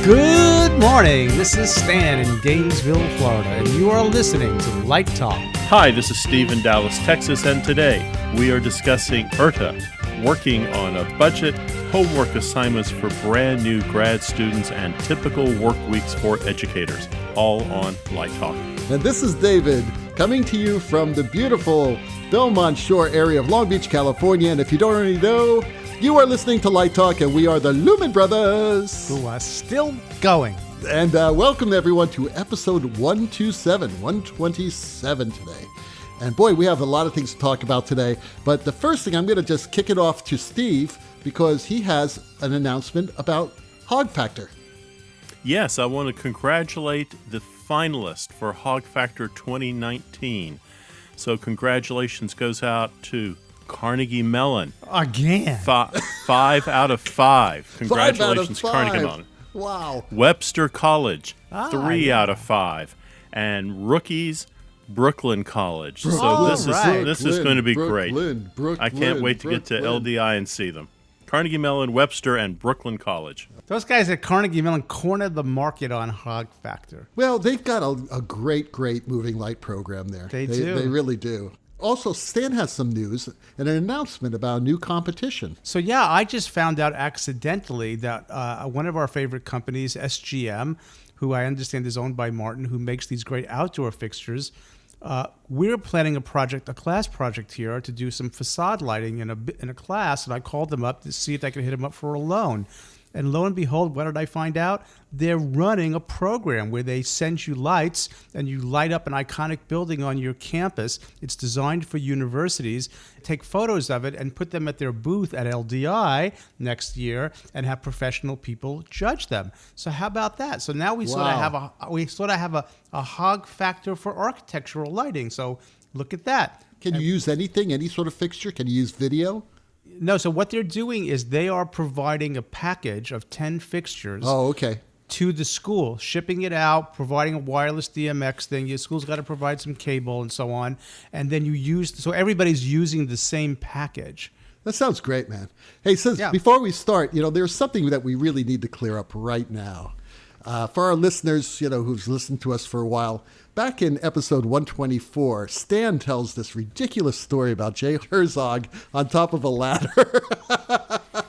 Good morning. This is Stan in Gainesville, Florida, and you are listening to Light Talk. Hi, this is Steve in Dallas, Texas, and today we are discussing IRTA, working on a budget, homework assignments for brand new grad students, and typical work weeks for educators, all on Light Talk. And this is David, coming to you from the beautiful Belmont Shore area of Long Beach, California. And if you don't already know, you are listening to Light Talk, and we are the Lumen Brothers. Who are still going. And welcome, everyone, to episode 127 today. And boy, we have a lot of things to talk about today. But the first thing, I'm going to just kick it off to Steve, because he has an announcement about Hog Factor. Yes, I want to congratulate the finalist for Hog Factor 2019. So congratulations goes out to Carnegie Mellon. Again. 5 out of 5. Congratulations, 5 out of 5. Carnegie Mellon. Wow. Webster College, 3 out of 5. And rookies, Brooklyn College. So this is going to be great. I can't wait to get to LDI and see them. Carnegie Mellon, Webster, and Brooklyn College. Those guys at Carnegie Mellon cornered the market on Hog Factor. Well, they've got a great moving light program there. They do. They really do. Also, Stan has some news and an announcement about a new competition. So, yeah, I just found out accidentally that one of our favorite companies, SGM, who I understand is owned by Martin, who makes these great outdoor fixtures, we're planning a class project here to do some facade lighting in a class, and I called them up to see if I could hit them up for a loan. And lo and behold, what did I find out? They're running a program where they send you lights and you light up an iconic building on your campus. It's designed for universities. Take photos of it and put them at their booth at LDI next year and have professional people judge them. So how about that? So now we sort of have a Hog Factor for architectural lighting. So look at that. Can you use anything, any sort of fixture? Can you use video? No, so what they're doing is they are providing a package of 10 fixtures to the school, shipping it out, providing a wireless DMX thing. Your school's got to provide some cable and so on. And then so everybody's using the same package. That sounds great, man. Hey, before we start, there's something that we really need to clear up right now. For our listeners, who've listened to us for a while, back in episode 124, Stan tells this ridiculous story about Jay Herzog on top of a ladder.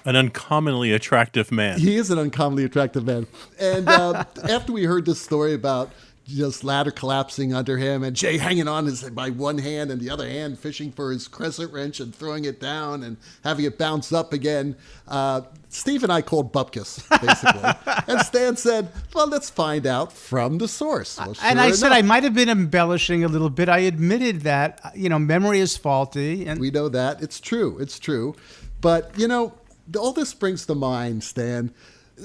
An uncommonly attractive man. He is an uncommonly attractive man. And after we heard this story about just ladder collapsing under him and Jay hanging on by one hand and the other hand fishing for his crescent wrench and throwing it down and having it bounce up again, Steve and I called Bupkis, basically. And Stan said, well, let's find out from the source. Well, and I said I might have been embellishing a little bit. I admitted that, memory is faulty. And we know that. It's true. But, all this brings to mind, Stan,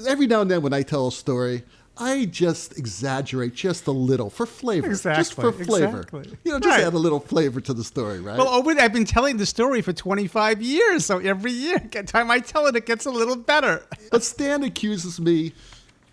every now and then when I tell a story, I just exaggerate just a little for flavor. Exactly. Just for flavor. Exactly. Add a little flavor to the story, right? Well, I've been telling the story for 25 years, so every year, time I tell it gets a little better. But Stan accuses me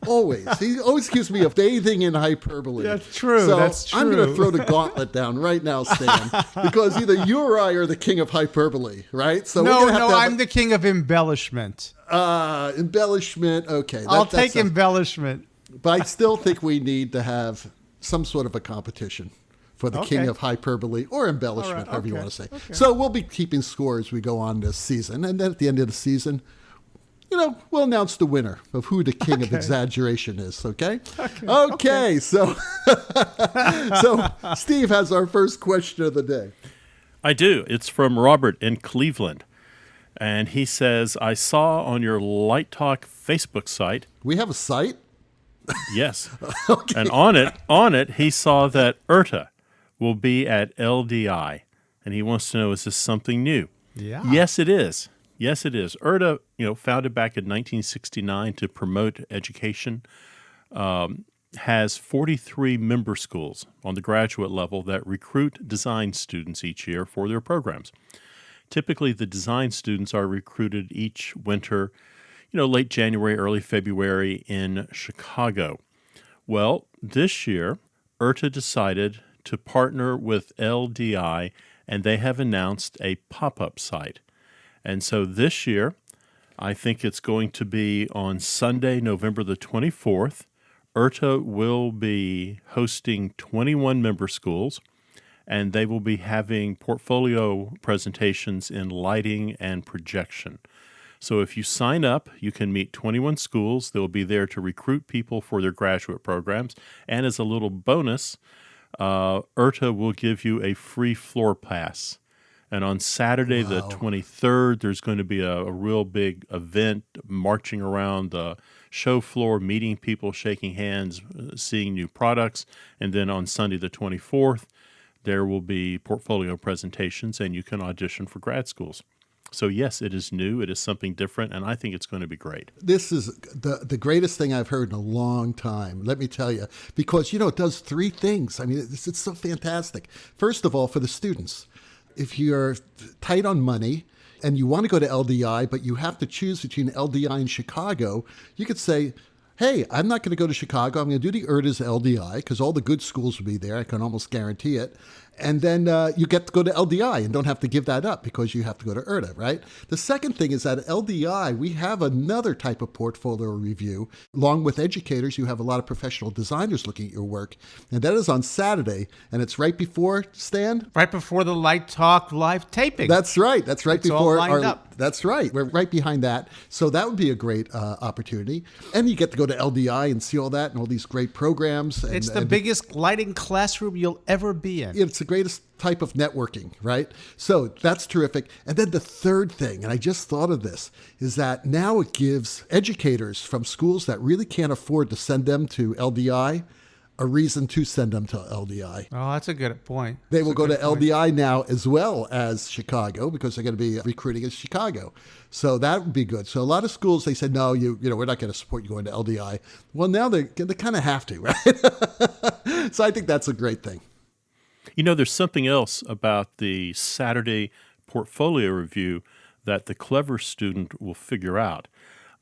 always. He always accuses me of anything in hyperbole. That's true. So That's true. I'm going to throw the gauntlet down right now, Stan, because either you or I are the king of hyperbole, right? So I'm the king of embellishment. Embellishment, okay. I'll take embellishment. But I still think we need to have some sort of a competition for the king of hyperbole or embellishment, however you want to say. Okay. So we'll be keeping score as we go on this season. And then at the end of the season, we'll announce the winner of who the king of exaggeration is, okay? Okay. So Steve has our first question of the day. I do. It's from Robert in Cleveland. And he says, I saw on your Light Talk Facebook site. We have a site? Yes. Okay. And on it, he saw that IRTA will be at LDI. And he wants to know, is this something new? Yeah. Yes, it is. IRTA, founded back in 1969 to promote education, has 43 member schools on the graduate level that recruit design students each year for their programs. Typically, the design students are recruited each winter, late January, early February in Chicago. Well, this year, IRTA decided to partner with LDI, and they have announced a pop-up site. And so this year, I think it's going to be on Sunday, November the 24th. IRTA will be hosting 21 member schools, and they will be having portfolio presentations in lighting and projection. So if you sign up, you can meet 21 schools. They'll be there to recruit people for their graduate programs. And as a little bonus, IRTA will give you a free floor pass. And on Saturday, the 23rd, there's going to be a real big event, marching around the show floor, meeting people, shaking hands, seeing new products. And then on Sunday, the 24th, there will be portfolio presentations, and you can audition for grad schools. So yes, it is new. It is something different, and I think it's going to be great. This is the greatest thing I've heard in a long time, let me tell you, because, it does three things. I mean, it's so fantastic. First of all, for the students, if you're tight on money and you want to go to LDI, but you have to choose between LDI and Chicago, you could say, hey, I'm not going to go to Chicago. I'm going to do the IRTA's LDI because all the good schools will be there. I can almost guarantee it. And then you get to go to LDI and don't have to give that up because you have to go to IRTA, right? The second thing is that at LDI, we have another type of portfolio review. Along with educators, you have a lot of professional designers looking at your work. And that is on Saturday. And it's right before, Stan? Right before the Light Talk live taping. That's right. That's right It's before all lined up. That's right. We're right behind that. So that would be a great opportunity. And you get to go to LDI and see all that and all these great programs. It's the biggest lighting classroom you'll ever be in. It's the greatest type of networking, right? So that's terrific. And then the third thing, and I just thought of this, is that now it gives educators from schools that really can't afford to send them to LDI a reason to send them to LDI. Oh, that's a good point. They will go to LDI now as well as Chicago because they're going to be recruiting in Chicago. So that would be good. So a lot of schools, they said, no, we're not going to support you going to LDI. Well, now they kind of have to, right? So I think that's a great thing. There's something else about the Saturday portfolio review that the clever student will figure out.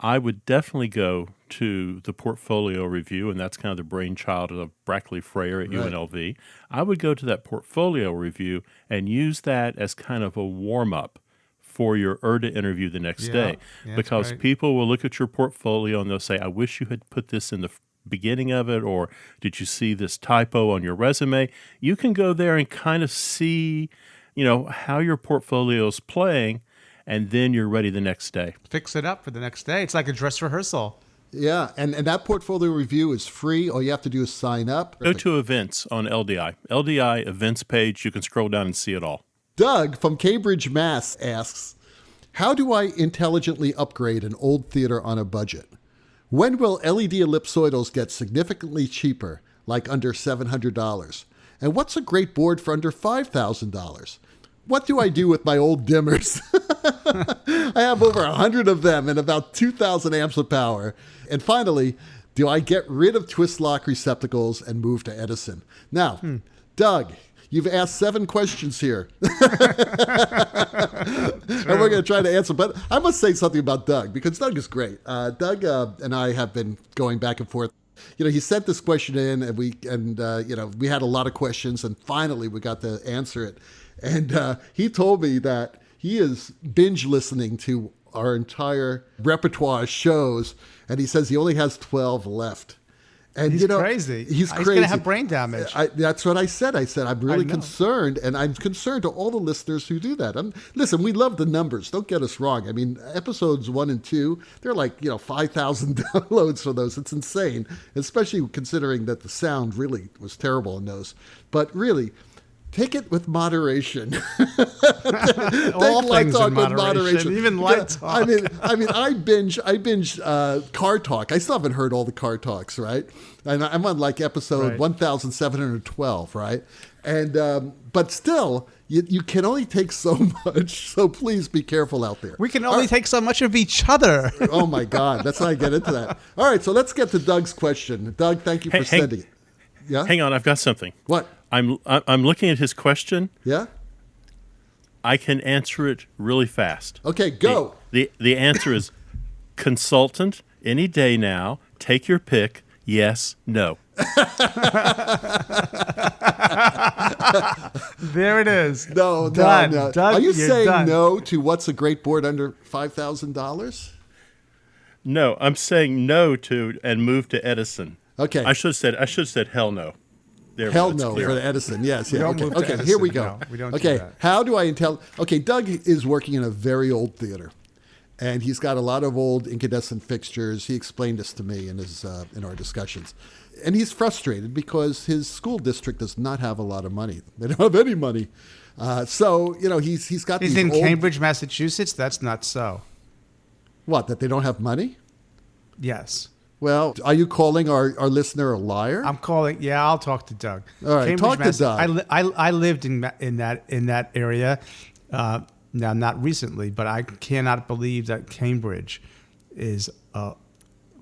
I would definitely go to the portfolio review, and that's kind of the brainchild of Brackley Freyer at UNLV. I would go to that portfolio review and use that as kind of a warm-up for your IRTA interview the next day. Yeah, because people will look at your portfolio and they'll say, I wish you had put this in the beginning of it, or did you see this typo on your resume? You can go there and kind of see, how your portfolio is playing, and then you're ready the next day. Fix it up for the next day. It's like a dress rehearsal. Yeah, and that portfolio review is free. All you have to do is sign up. Go to events on LDI. LDI events page, you can scroll down and see it all. Doug from Cambridge, Mass. asks, how do I intelligently upgrade an old theater on a budget? When will LED ellipsoidals get significantly cheaper, like under $700? And what's a great board for under $5,000? What do I do with my old dimmers? I have over 100 of them and about 2,000 amps of power. And finally, do I get rid of twist lock receptacles and move to Edison? Now, Doug, you've asked 7 questions here. And we're going to try to answer. But I must say something about Doug, because Doug is great. Doug and I have been going back and forth. He sent this question in, and we had a lot of questions, and finally we got to answer it. And he told me that he is binge listening to our entire repertoire of shows, and he says he only has 12 left. And he's crazy. He's crazy. going to have brain damage. That's what I said. I said, I'm really concerned, and I'm concerned to all the listeners who do that. Listen, we love the numbers. Don't get us wrong. I mean, episodes 1 and 2, they're like, 5,000 downloads for those. It's insane, especially considering that the sound really was terrible in those. But really, take it with moderation. All things in moderation, even light talk. I mean, I binge car talk. I still haven't heard all the car talks, right? And I'm on like episode 1,712, right? And but still, you can only take so much. So please be careful out there. We can only take so much of each other. Oh my God, let's not get into that. All right, so let's get to Doug's question. Doug, thank you for sending it. Yeah. Hang on, I've got something. What? I'm looking at his question. Yeah. I can answer it really fast. Okay, go. The answer is consultant, any day now, take your pick, yes, no. There it is. No. Done. Are you saying done. no to what's a great board under $5,000? No, I'm saying no to and move to Edison. Okay. I should have said hell no. There, Hell that's no clear. for Edison. Yes. Yeah. don't Okay. move to Okay. Edison. Here we go. No, we don't do okay. that. How do I tell? Okay. Doug is working in a very old theater, and he's got a lot of old incandescent fixtures. He explained this to me in his in our discussions, and he's frustrated because his school district does not have a lot of money. They don't have any money. So he's got He's these in old, Cambridge, Massachusetts. That's not so. What, that they don't have money? Yes. Well, are you calling our listener a liar? I'm calling. Yeah, I'll talk to Doug. All right, talk to Doug. I lived in that area. Now, not recently, but I cannot believe that Cambridge is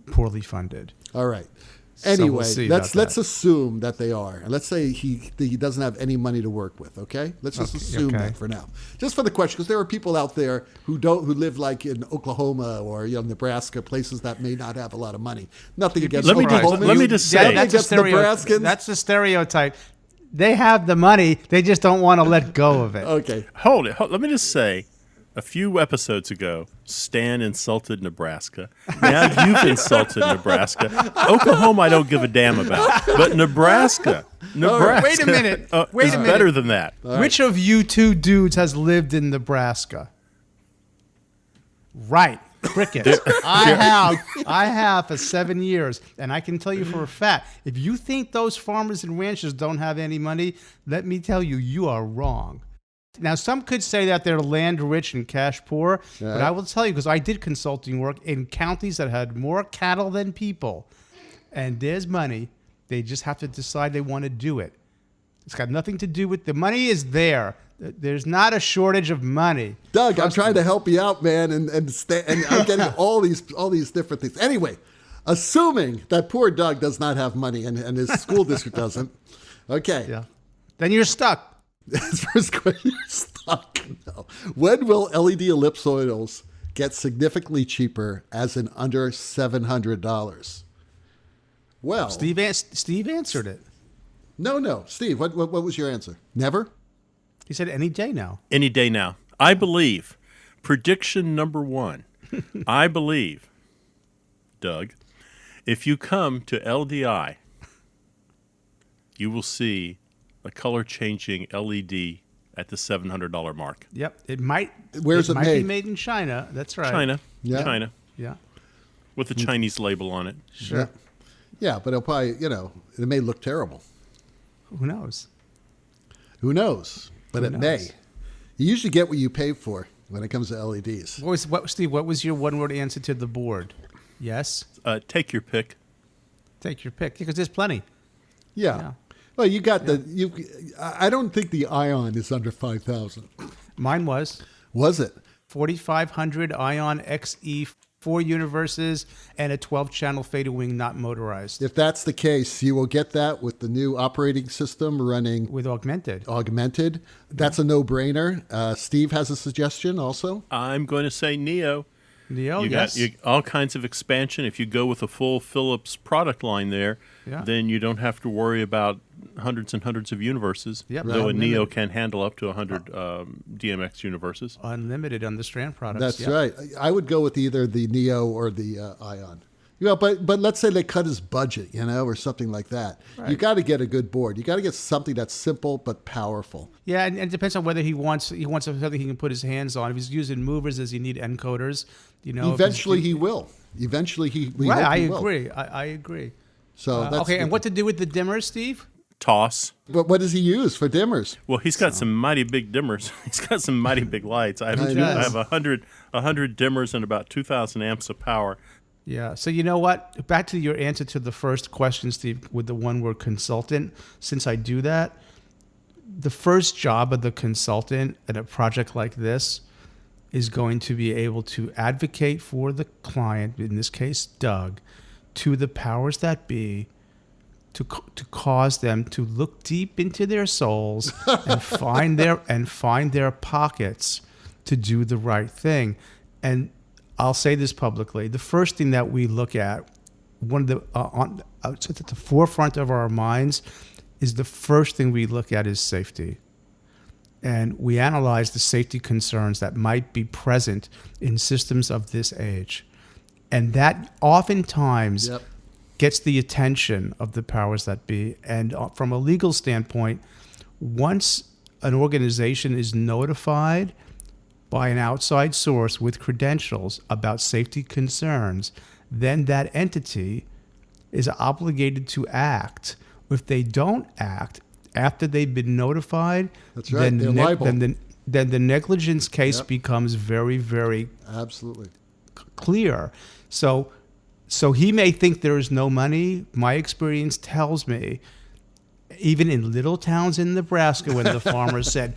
poorly funded. All right. So Anyway, we'll see let's about that. assume that they are, and let's say he doesn't have any money to work with. Okay, let's just assume that for now, just for the question, because there are people out there who live like in Oklahoma or Nebraska, places that may not have a lot of money. Nothing against Let me Oklahomans. just say- Nothing against Nebraskans. That's a stereotype. They have the money. They just don't want to let go of it. Okay. Hold it. Let me just say, a few episodes ago, Stan insulted Nebraska. Now you've insulted Nebraska. Oklahoma, I don't give a damn about, but Nebraska. Wait a minute. Wait is a minute. better than that. Which of you two dudes has lived in Nebraska? Right. Crickets. I have for 7 years, and I can tell you for a fact, if you think those farmers and ranchers don't have any money, let me tell you, you are wrong. Now, some could say that they're land rich and cash poor, but I will tell you, because I did consulting work in counties that had more cattle than people, and there's money. They just have to decide they want to do it. It's got nothing to do with the money is there. There's not a shortage of money. Doug, I'm trying to help you out, man, and I'm getting all these different things. Anyway, assuming that poor Doug does not have money and his school district doesn't, okay. Yeah. Then you're stuck. His first question, you're stuck. No. When will LED ellipsoidals get significantly cheaper, as in under $700? Well, Steve answered it. No. Steve, what was your answer? Never? He said any day now. Any day now. I believe, prediction number one, I believe, Doug, if you come to LDI, you will see a color-changing LED at the $700 mark. Yep. It might. Where's it might made? be made in China. That's right. China. Yeah. China. Yeah. With a Chinese label on it. Sure. Yeah, but it'll probably, it may look terrible. Who knows? Who knows? But it may. You usually get what you pay for when it comes to LEDs. Steve, what was your one-word answer to the board? Yes? Take your pick. Take your pick. Because there's plenty. Yeah. Well, you got I don't think the Ion is under 5,000. Mine was. Was it? 4500 Ion XE, 4 universes, and a 12-channel fader wing not motorized. If that's the case, you will get that with the new operating system running With augmented. That's a no-brainer. Steve has a suggestion also. I'm going to say Neo. Neo, You yes. got all kinds of expansion. If you go with a full Philips product line there, then you don't have to worry about hundreds and hundreds of universes. Yep. Though a Right. Neo can handle up to 100 DMX universes. Unlimited on the Strand products. That's right. I would go with either the Neo or the Ion. But let's say they cut his budget, or something like that. Right. You got to get a good board. You got to get something that's simple but powerful. Yeah, and it depends on whether he wants something he can put his hands on. If he's using movers, does he need encoders? Eventually he will. Eventually he will. Right, I agree. I agree. So that's okay, and what to do with the dimmers, Steve? Toss. But what does he use for dimmers? Well, he's got some mighty big dimmers. He's got some mighty big lights. I have 100 dimmers and about 2,000 amps of power. Yeah. So you know what? Back to your answer to the first question, Steve, with the one-word consultant. Since I do that, the first job of the consultant at a project like this is going to be able to advocate for the client, in this case, Doug, to the powers that be, to cause them to look deep into their souls and find their pockets to do the right thing. And I'll say this publicly: the first thing that we look at, one of the at the forefront of our minds, is the first thing we look at is safety. And we analyze the safety concerns that might be present in systems of this age. And that oftentimes Yep. gets the attention of the powers that be. And from a legal standpoint, once an organization is notified by an outside source with credentials about safety concerns, then that entity is obligated to act. If they don't act after they've been notified, That's right. They're liable. Then the negligence case Yep. becomes very, very Absolutely. clear. So he may think there is no money. My experience tells me, even in little towns in Nebraska, when the farmers said,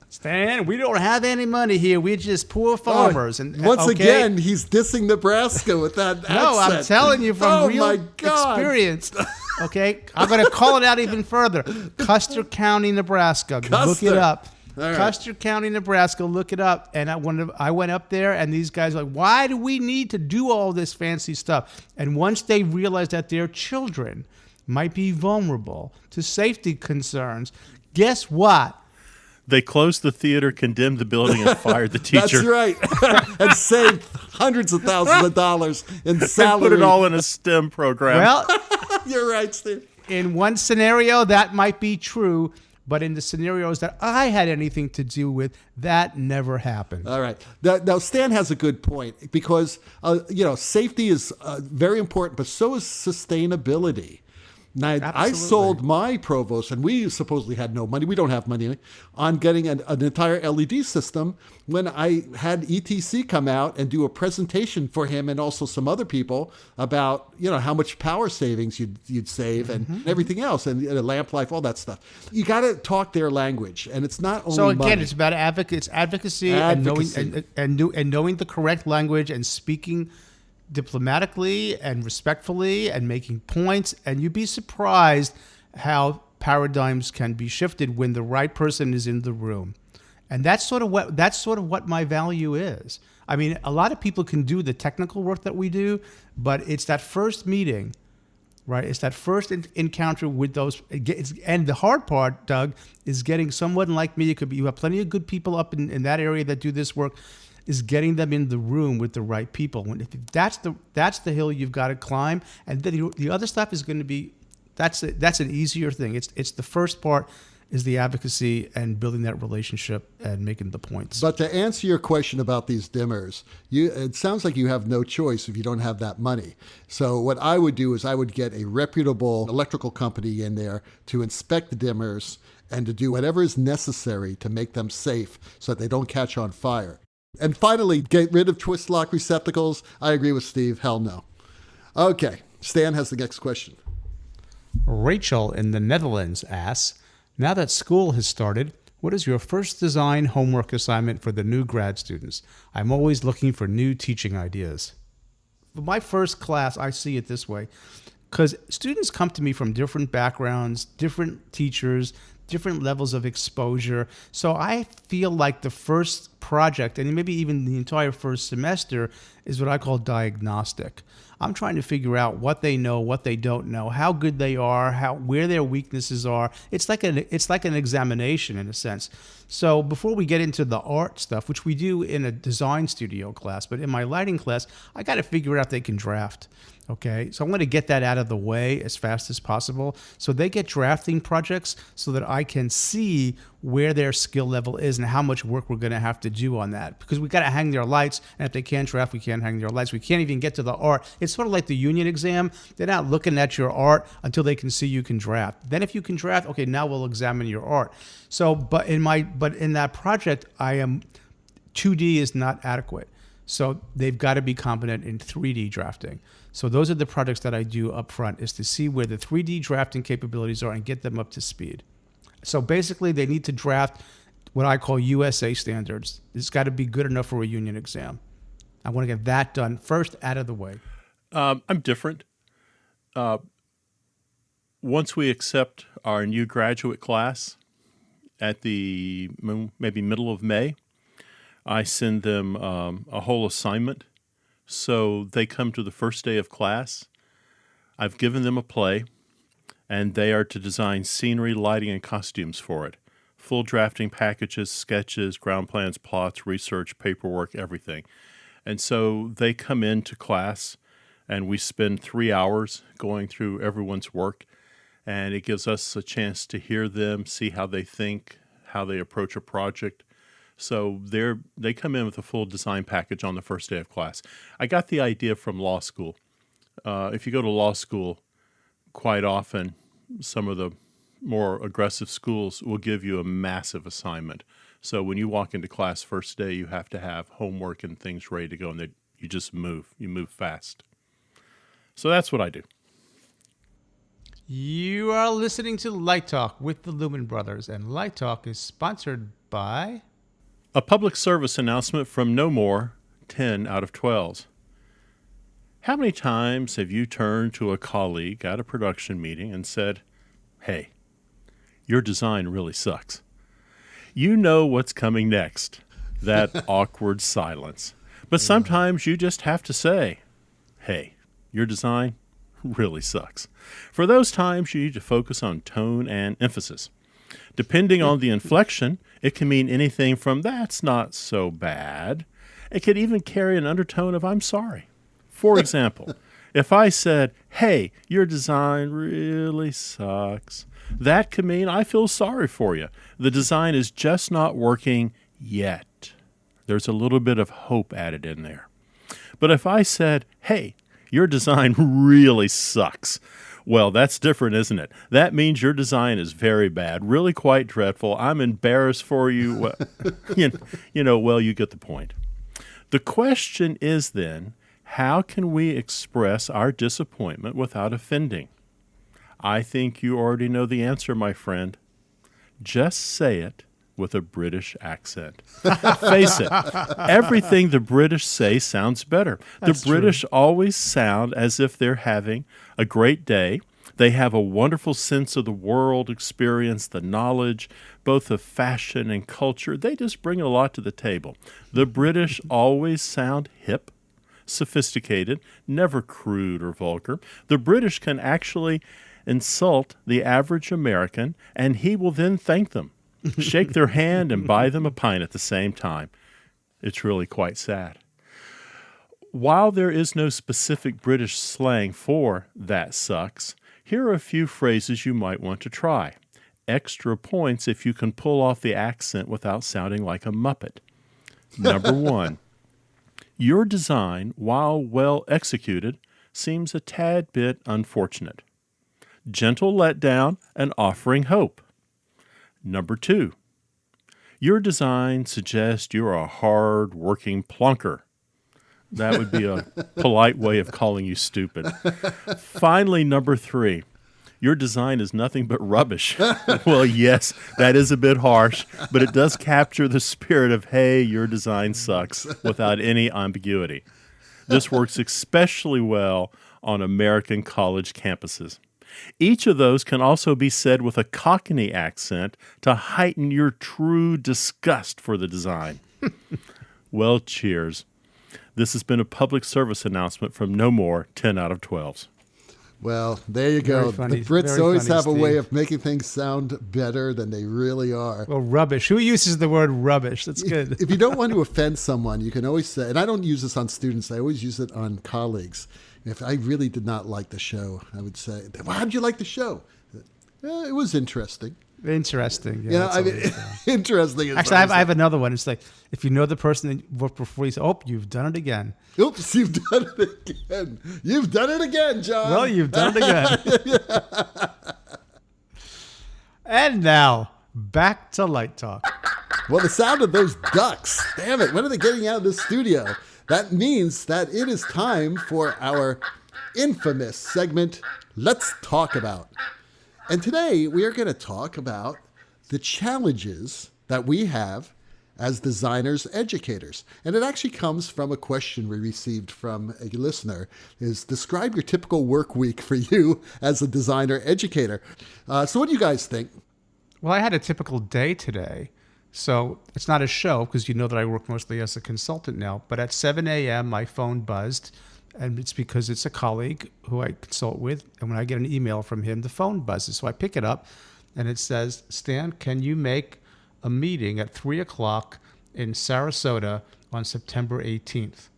Stan, we don't have any money here. We're just poor farmers. And Once okay, again, he's dissing Nebraska with that accent. no, I'm telling you from real my God. experience. Okay, I'm going to call it out even further. Custer County, Nebraska. Look Custer. it up. All right. Custer County, Nebraska. Look it up. And I went up there, and these guys were like, why do we need to do all this fancy stuff? And once they realized that their children might be vulnerable to safety concerns, guess what? They closed the theater, condemned the building, and fired the teacher. That's right. And saved hundreds of thousands of dollars in And salary. put it all in a STEM program. Well, You're right, Steve. in one scenario, that might be true. But in the scenarios that I had anything to do with, that never happened. All right. Now, Stan has a good point because, safety is very important, but so is sustainability. Now, I Absolutely. sold my Provost, and we supposedly had no money. We don't have money on getting an entire LED system when I had ETC come out and do a presentation for him and also some other people about, how much power savings you'd save and everything else, and lamp life, all that stuff. You got to talk their language, and it's not only So again, money. it's about advocacy, Advocacy. and knowing the correct language and speaking diplomatically and respectfully and making points. And you'd be surprised how paradigms can be shifted when the right person is in the room. And that's sort of what my value is. I mean, a lot of people can do the technical work that we do, but it's that first meeting, right? It's that first encounter with those. And the hard part, Doug, is getting someone like me. You have plenty of good people up in that area that do this work. Is getting them in the room with the right people. If that's the hill you've got to climb, and then the other stuff is going to be that's an easier thing. It's the first part is the advocacy and building that relationship and making the points. But to answer your question about these dimmers, it sounds like you have no choice if you don't have that money. So what I would do is I would get a reputable electrical company in there to inspect the dimmers and to do whatever is necessary to make them safe so that they don't catch on fire. And finally, get rid of twist lock receptacles. I agree with Steve. Hell no. Okay, Stan has the next question. Rachel in the Netherlands asks, now that school has started, what is your first design homework assignment for the new grad students? I'm always looking for new teaching ideas. For my first class, I see it this way, because students come to me from different backgrounds, different teachers, different levels of exposure. So I feel like the first project, and maybe even the entire first semester, is what I call diagnostic. I'm trying to figure out what they know, what they don't know, how good they are, where their weaknesses are. It's like an examination in a sense. So before we get into the art stuff, which we do in a design studio class, but in my lighting class, I got to figure out if they can draft. Okay, so I'm going to get that out of the way as fast as possible so they get drafting projects so that I can see where their skill level is and how much work we're going to have to do on that. Because we got to hang their lights, and if they can't draft, we can't hang their lights. We can't even get to the art. It's sort of like the union exam. They're not looking at your art until they can see you can draft. Then if you can draft, okay, now we'll examine your art. So, but in that project, 2D is not adequate. So they've got to be competent in 3D drafting. So those are the projects that I do up front, is to see where the 3D drafting capabilities are and get them up to speed. So basically, they need to draft what I call USA standards. It's got to be good enough for a union exam. I want to get that done first, out of the way. I'm different. Once we accept our new graduate class at the maybe middle of May, I send them a whole assignment. So they come to the first day of class. I've given them a play, and they are to design scenery, lighting, and costumes for it. Full drafting packages, sketches, ground plans, plots, research, paperwork, everything. And so they come into class, and we spend 3 hours going through everyone's work, and it gives us a chance to hear them, see how they think, how they approach a project. So they come in with a full design package on the first day of class. I got the idea from law school. If you go to law school, quite often some of the more aggressive schools will give you a massive assignment. So when you walk into class first day, you have to have homework and things ready to go, and you just move. You move fast. So that's what I do. You are listening to Light Talk with the Lumen Brothers, and Light Talk is sponsored by... A public service announcement from no more 10 out of 12s. How many times have you turned to a colleague at a production meeting and said, "Hey, your design really sucks"? You know what's coming next, that awkward silence. But sometimes you just have to say, "Hey, your design really sucks." For those times, you need to focus on tone and emphasis. Depending on the inflection, it can mean anything from "that's not so bad." It could even carry an undertone of "I'm sorry." For example, if I said, "Hey, your design really sucks," that could mean I feel sorry for you. The design is just not working yet. There's a little bit of hope added in there. But if I said, "Hey, your design really sucks," well, that's different, isn't it? That means your design is very bad, really quite dreadful. I'm embarrassed for you. Well, you get the point. The question is then, how can we express our disappointment without offending? I think you already know the answer, my friend. Just say it with a British accent. Face it, everything the British say sounds better. That's the British true. always sound as if they're having a great day. They have a wonderful sense of the world experience, the knowledge, both of fashion and culture. They just bring a lot to the table. The British always sound hip, sophisticated, never crude or vulgar. The British can actually insult the average American, and he will then thank them, shake their hand, and buy them a pint at the same time. It's really quite sad. While there is no specific British slang for "that sucks," here are a few phrases you might want to try. Extra points if you can pull off the accent without sounding like a Muppet. Number 1. Your design, while well executed, seems a tad bit unfortunate. Gentle letdown and offering hope. Number 2. Your design suggests you're a hard-working plonker. That would be a polite way of calling you stupid. Finally, number 3. Your design is nothing but rubbish. Well, yes, that is a bit harsh, but it does capture the spirit of, "Hey, your design sucks," without any ambiguity. This works especially well on American college campuses. Each of those can also be said with a Cockney accent to heighten your true disgust for the design. Well, cheers. This has been a public service announcement from no more 10 out of 12s. Well, there you go. Very funny, The Brits very always funny, have a way Steve. of making things sound better than they really are. Well, rubbish. Who uses the word rubbish? That's good. If you don't want to offend someone, you can always say, and I don't use this on students, I always use it on colleagues. If I really did not like the show, I would say, "Well, how did you like the show?" It was interesting. Interesting. Yeah, You know, that's I mean, always, interesting. Is Actually, what I have another one. It's like, if you know the person that worked before, you say, "Oh, you've done it again." Oops, you've done it again. You've done it again, John. Well, you've done it again. And now, back to Light Talk. Well, the sound of those ducks. Damn it. When are they getting out of the studio? That means that it is time for our infamous segment, Let's Talk About. And today we are going to talk about the challenges that we have as designers, educators. And it actually comes from a question we received from a listener, is describe your typical work week for you as a designer educator. So what do you guys think? Well, I had a typical day today. So it's not a show because you know that I work mostly as a consultant now. But at 7 a.m., my phone buzzed. And it's because it's a colleague who I consult with. And when I get an email from him, the phone buzzes. So I pick it up and it says, "Stan, can you make a meeting at 3 o'clock in Sarasota on September 18th?"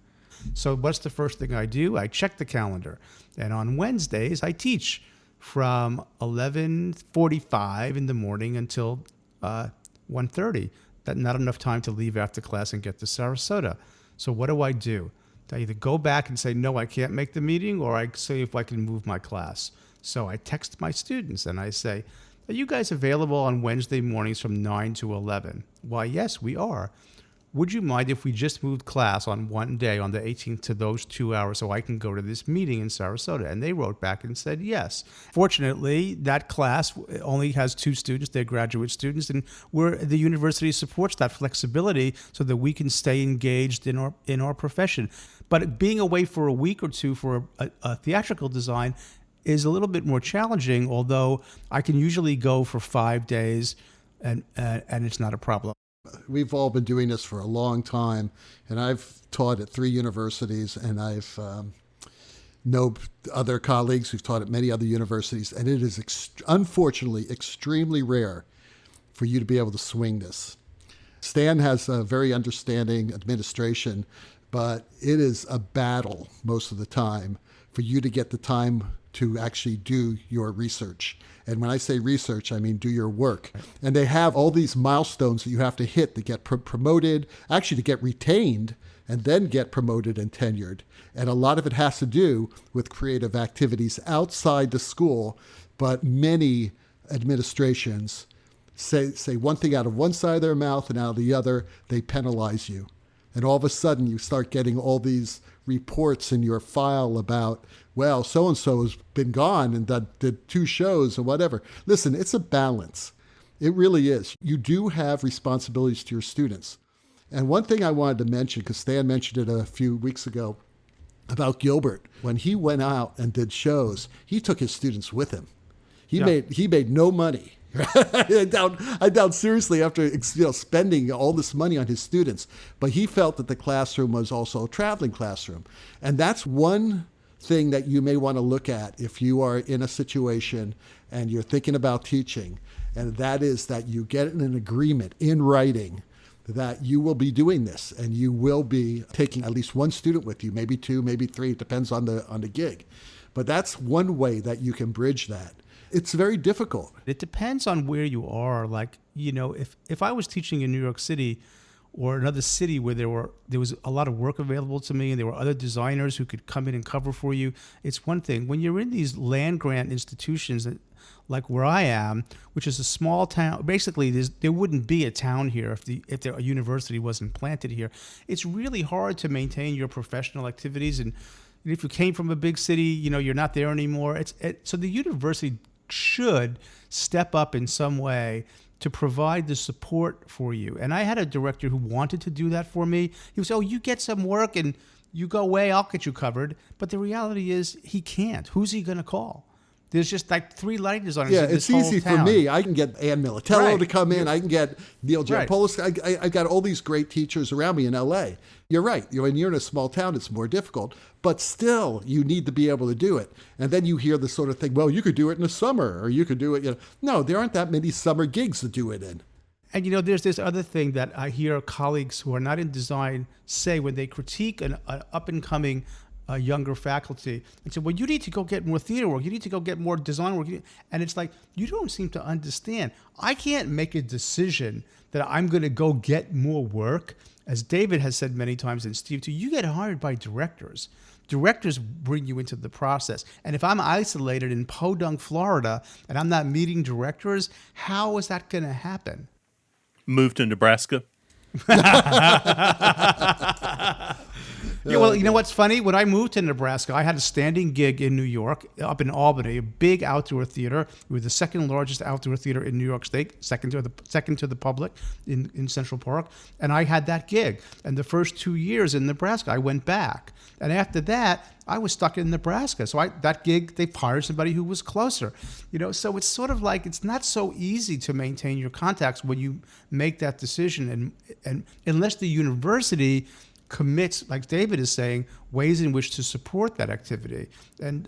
So what's the first thing I do? I check the calendar. And on Wednesdays, I teach from 11:45 in the morning until 1:30. That's not enough time to leave after class and get to Sarasota. So what do? I either go back and say, no, I can't make the meeting, or I say if I can move my class. So I text my students and I say, are you guys available on Wednesday mornings from 9 to 11? Why, yes, we are. Would you mind if we just moved class on one day on the 18th to those 2 hours so I can go to this meeting in Sarasota? And they wrote back and said yes. Fortunately, that class only has 2 students. They're graduate students, and the university supports that flexibility so that we can stay engaged in our profession. But being away for a week or two for a theatrical design is a little bit more challenging, although I can usually go for 5 days and it's not a problem. We've all been doing this for a long time, and I've taught at 3 universities, and I've know other colleagues who've taught at many other universities, and it is unfortunately extremely rare for you to be able to swing this. Stan has a very understanding administration, but it is a battle most of the time for you to get the time to actually do your research. And when I say research, I mean do your work. And they have all these milestones that you have to hit to get promoted, actually to get retained, and then get promoted and tenured. And a lot of it has to do with creative activities outside the school, but many administrations say one thing out of one side of their mouth and out of the other, they penalize you. And all of a sudden you start getting all these reports in your file about, well, so-and-so has been gone and did 2 shows or whatever. Listen, it's a balance. It really is. You do have responsibilities to your students. And one thing I wanted to mention, because Stan mentioned it a few weeks ago, about Gilbert. When he went out and did shows, he took his students with him. He made no money. I doubt seriously after spending all this money on his students, but he felt that the classroom was also a traveling classroom. And that's one thing that you may want to look at if you are in a situation and you're thinking about teaching, and that is that you get an agreement in writing that you will be doing this and you will be taking at least 1 student with you, maybe 2, maybe 3, it depends on the gig. But that's one way that you can bridge that. It's very difficult. It depends on where you are. Like, if I was teaching in New York City or another city where there was a lot of work available to me and there were other designers who could come in and cover for you, it's one thing. When you're in these land grant institutions like where I am, which is a small town, basically there wouldn't be a town here if the university wasn't planted here. It's really hard to maintain your professional activities, and if you came from a big city, you're not there anymore. So the university should step up in some way to provide the support for you. And I had a director who wanted to do that for me. He was, you get some work and you go away, I'll get you covered. But the reality is he can't. Who's he going to call? There's just like 3 light designers in this it's easy whole for town. me. I can get Ann Militello to come in. I can get Neil Right. Giampoulos. I've got all these great teachers around me in L.A. You're right. When you're in a small town, it's more difficult. But still, you need to be able to do it. And then you hear the sort of thing, well, you could do it in the summer, or you could do it. No, there aren't that many summer gigs to do it in. And there's this other thing that I hear colleagues who are not in design say when they critique an up-and-coming younger faculty and say, well, you need to go get more theater work. You need to go get more design work. And it's like, you don't seem to understand. I can't make a decision that I'm going to go get more work. As David has said many times, and Steve too, you get hired by directors. Directors bring you into the process. And if I'm isolated in Podunk, Florida, and I'm not meeting directors, how is that going to happen? Move to Nebraska. Yeah, well, you know what's funny? When I moved to Nebraska, I had a standing gig in New York, up in Albany, a big outdoor theater. We were the 2nd largest outdoor theater in New York State, second to the public in Central Park. And I had that gig. And the first 2 years in Nebraska, I went back. And after that, I was stuck in Nebraska. So that gig, they hired somebody who was closer. So it's sort of like it's not so easy to maintain your contacts when you make that decision. And unless the university commits, like David is saying, ways in which to support that activity. And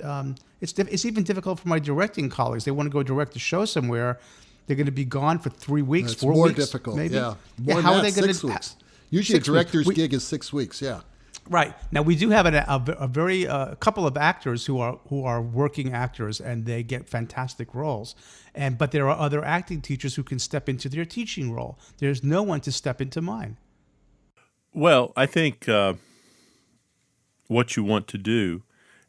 it's even difficult for my directing colleagues. They want to go direct a show somewhere. They're going to be gone for 3 weeks, 4 weeks. It's more difficult, maybe. Yeah. More how than are they that, going 6 to? weeks. Usually a director's gig is 6 weeks, yeah. Right. Now we do have a couple of actors who are working actors, and they get fantastic roles. But there are other acting teachers who can step into their teaching role. There's no one to step into mine. Well, I think what you want to do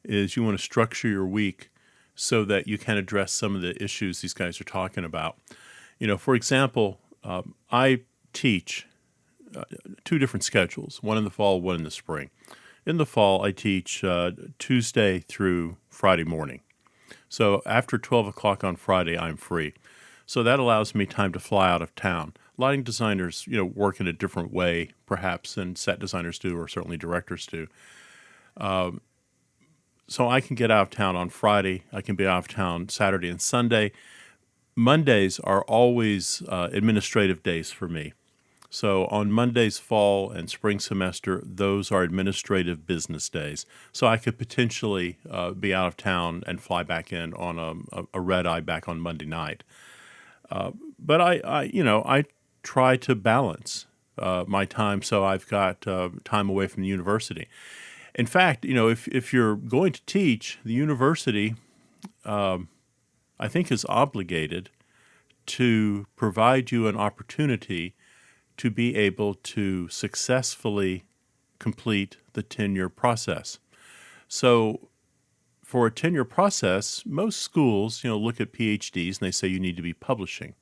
is you want to structure your week so that you can address some of the issues these guys are talking about. For example, I teach two different schedules, one in the fall, one in the spring. In the fall, I teach Tuesday through Friday morning. So after 12 o'clock on Friday, I'm free. So that allows me time to fly out of town. Lighting designers, work in a different way, perhaps, than set designers do, or certainly directors do. So I can get out of town on Friday. I can be out of town Saturday and Sunday. Mondays are always administrative days for me. So on Mondays, fall and spring semester, those are administrative business days. So I could potentially be out of town and fly back in on a red eye back on Monday night. But I try to balance my time so I've got time away from the university. In fact, if you're going to teach, the university, I think, is obligated to provide you an opportunity to be able to successfully complete the tenure process. So for a tenure process, most schools, look at PhDs and they say you need to be publishing.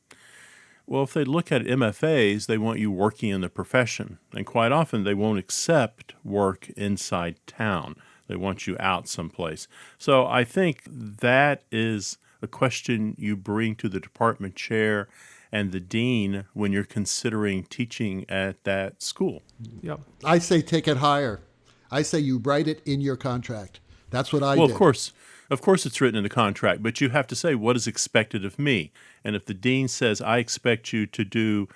Well, if they look at MFAs, they want you working in the profession. And quite often they won't accept work inside town. They want you out someplace. So I think that is a question you bring to the department chair and the dean when you're considering teaching at that school. Yep. I say take it higher. I say you write it in your contract. That's what I did. Well, of course it's written in the contract, but you have to say what is expected of me. And if the dean says, I expect you to do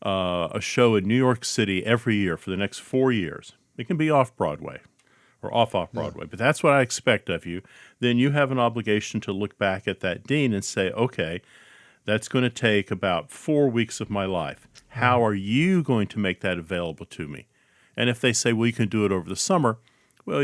a show in New York City every year for the next 4 years, it can be off-Broadway or off-Broadway, but that's what I expect of you, then you have an obligation to look back at that dean and say, okay, that's going to take about 4 weeks of my life. How are you going to make that available to me? And if they say, well, you can do it over the summer, well,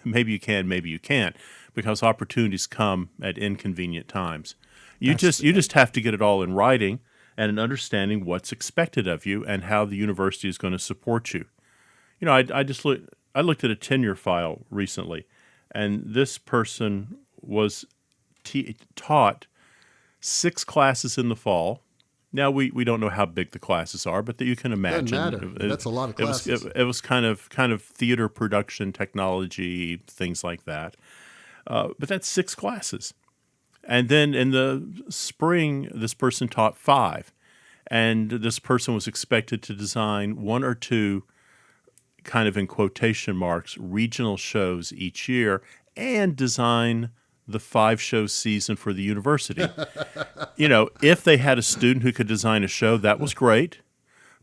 maybe you can, maybe you can't, because opportunities come at inconvenient times. You just have to get it all in writing and an understanding what's expected of you and how the university is going to support you. I looked at a tenure file recently, and this person was taught 6 classes in the fall. Now we don't know how big the classes are, but that you can imagine. Doesn't matter. That's a lot of classes. It was kind of theater production technology, things like that. But that's 6 classes. And then in the spring, this person taught 5. And this person was expected to design 1 or 2, kind of in quotation marks, regional shows each year and design the 5-show season for the university. If they had a student who could design a show, that was great.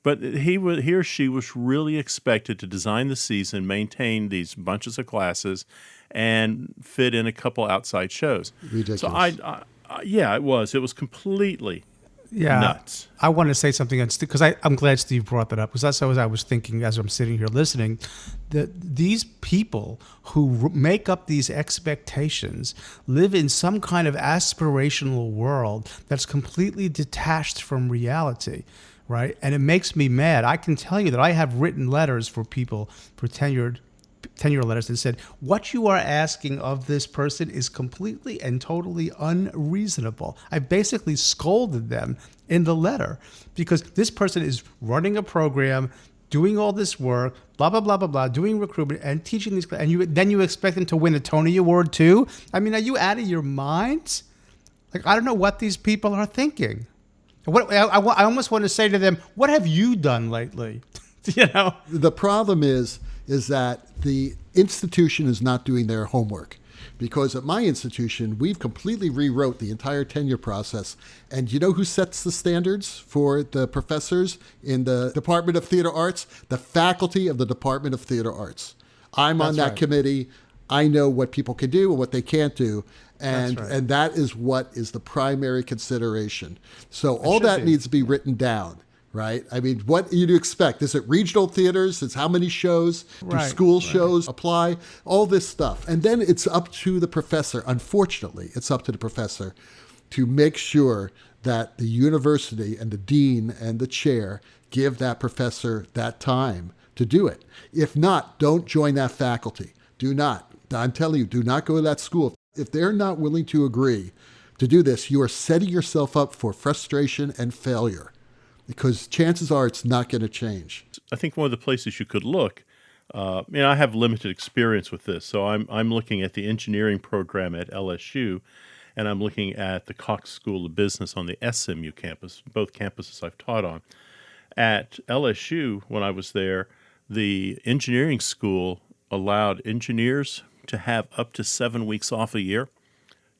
But he or she was really expected to design the season, maintain these bunches of classes, and fit in a couple outside shows. Ridiculous. So it was. It was completely nuts. I want to say something because I'm glad Steve brought that up, because that's what I was thinking as I'm sitting here listening. That these people who make up these expectations live in some kind of aspirational world that's completely detached from reality, right? And it makes me mad. I can tell you that I have written letters for people, for tenure letters, that said, what you are asking of this person is completely and totally unreasonable. I basically scolded them in the letter because this person is running a program, doing all this work, blah, blah, blah, blah, blah, doing recruitment and teaching these, and then you expect them to win a Tony Award too? I mean, are you out of your minds? Like, I don't know what these people are thinking. I almost want to say to them, what have you done lately? The problem is that the institution is not doing their homework. Because at my institution, we've completely rewrote the entire tenure process. And you know who sets the standards for the professors in the Department of Theater Arts? The faculty of the Department of Theater Arts. I'm on that committee. I know what people can do and what they can't do. And that is what is the primary consideration. So all that needs to be written down, right? I mean, what do you expect? Is it regional theaters? It's how many shows? Do Right, school shows apply? All this stuff. And then it's up to the professor. Unfortunately, it's up to the professor to make sure that the university and the dean and the chair give that professor that time to do it. If not, don't join that faculty. Do not. I'm telling you, do not go to that school. If they're not willing to agree to do this, you are setting yourself up for frustration and failure, because chances are it's not going to change. I think one of the places you could look, I have limited experience with this, so I'm looking at the engineering program at LSU, and I'm looking at the Cox School of Business on the SMU campus, both campuses I've taught on. At LSU, when I was there, the engineering school allowed engineers to have up to 7 weeks off a year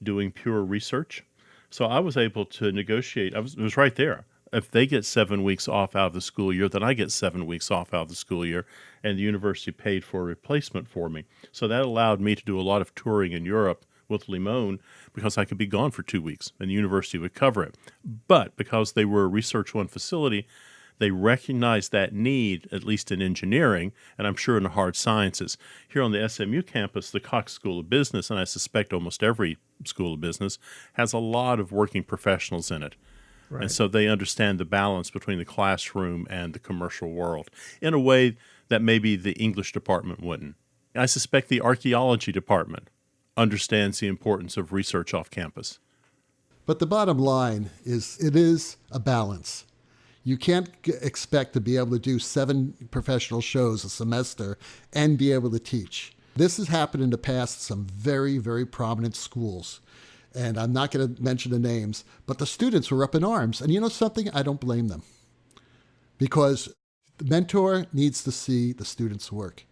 doing pure research. So I was able to negotiate. It was right there. If they get 7 weeks off out of the school year, then I get 7 weeks off out of the school year, and the university paid for a replacement for me. So that allowed me to do a lot of touring in Europe with Limon because I could be gone for 2 weeks, and the university would cover it. But because they were a Research One facility, they recognized that need, at least in engineering, and I'm sure in the hard sciences. Here on the SMU campus, the Cox School of Business, and I suspect almost every school of business, has a lot of working professionals in it. Right. And so they understand the balance between the classroom and the commercial world in a way that maybe the English department wouldn't. I suspect the archaeology department understands the importance of research off campus. But the bottom line is it is a balance. You can't expect to be able to do 7 professional shows a semester and be able to teach. This has happened in the past at some very, very prominent schools. And I'm not going to mention the names, but the students were up in arms. And you know something? I don't blame them. Because the mentor needs to see the student's work.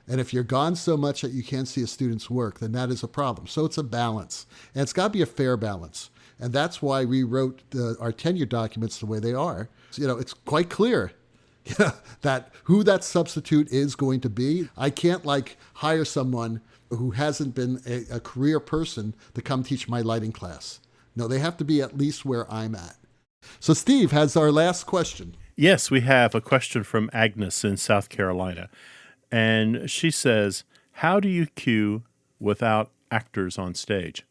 And if you're gone so much that you can't see a student's work, then that is a problem. So it's a balance. And it's got to be a fair balance. And that's why we wrote our tenure documents the way they are. So, it's quite clear that who that substitute is going to be. I can't hire someone who hasn't been a career person to come teach my lighting class. No, they have to be at least where I'm at. So Steve has our last question. Yes, we have a question from Agnes in South Carolina. And she says, how do you cue without actors on stage?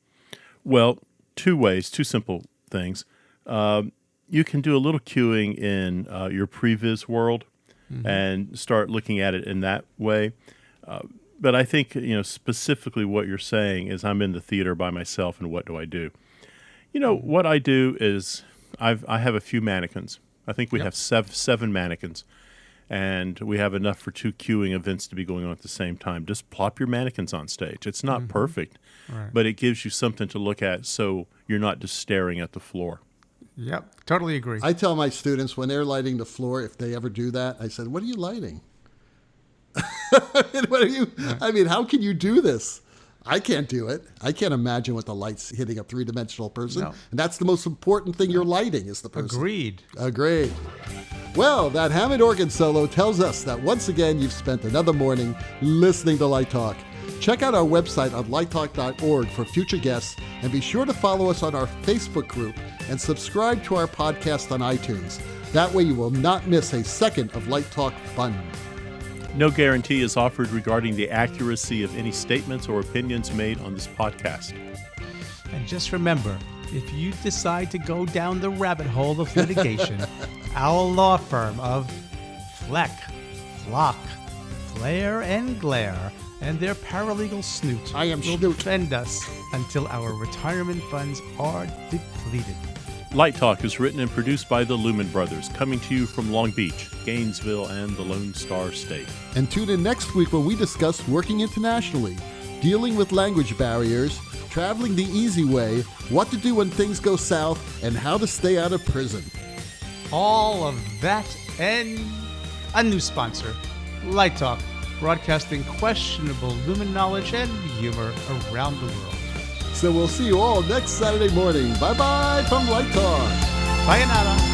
Well, 2 ways, 2 simple things. You can do a little cueing in your previs world and start looking at it in that way. But I think, specifically what you're saying is I'm in the theater by myself, and what do I do? What I do is I have a few mannequins. I think we have 7 mannequins, and we have enough for 2 cueing events to be going on at the same time. Just plop your mannequins on stage. It's not perfect, but it gives you something to look at so you're not just staring at the floor. Yep, totally agree. I tell my students when they're lighting the floor, if they ever do that, I said, what are you lighting? How can you do this? I can't do it. I can't imagine with the lights hitting a 3-dimensional person. No. And that's the most important thing you're lighting is the person. Agreed. Well, that Hammond organ solo tells us that once again you've spent another morning listening to Light Talk. Check out our website on lighttalk.org for future guests, and be sure to follow us on our Facebook group and subscribe to our podcast on iTunes. That way you will not miss a second of Light Talk fun. No guarantee is offered regarding the accuracy of any statements or opinions made on this podcast. And just remember, if you decide to go down the rabbit hole of litigation, our law firm of Fleck, Flock, Flare, and Glare and their paralegal snoot will defend us until our retirement funds are depleted. Light Talk is written and produced by the Lumen Brothers, coming to you from Long Beach, Gainesville, and the Lone Star State. And tune in next week when we discuss working internationally, dealing with language barriers, traveling the easy way, what to do when things go south, and how to stay out of prison. All of that and a new sponsor, Light Talk, broadcasting questionable Lumen knowledge and humor around the world. So we'll see you all next Saturday morning. Bye-bye from Light Talk. Sayonara.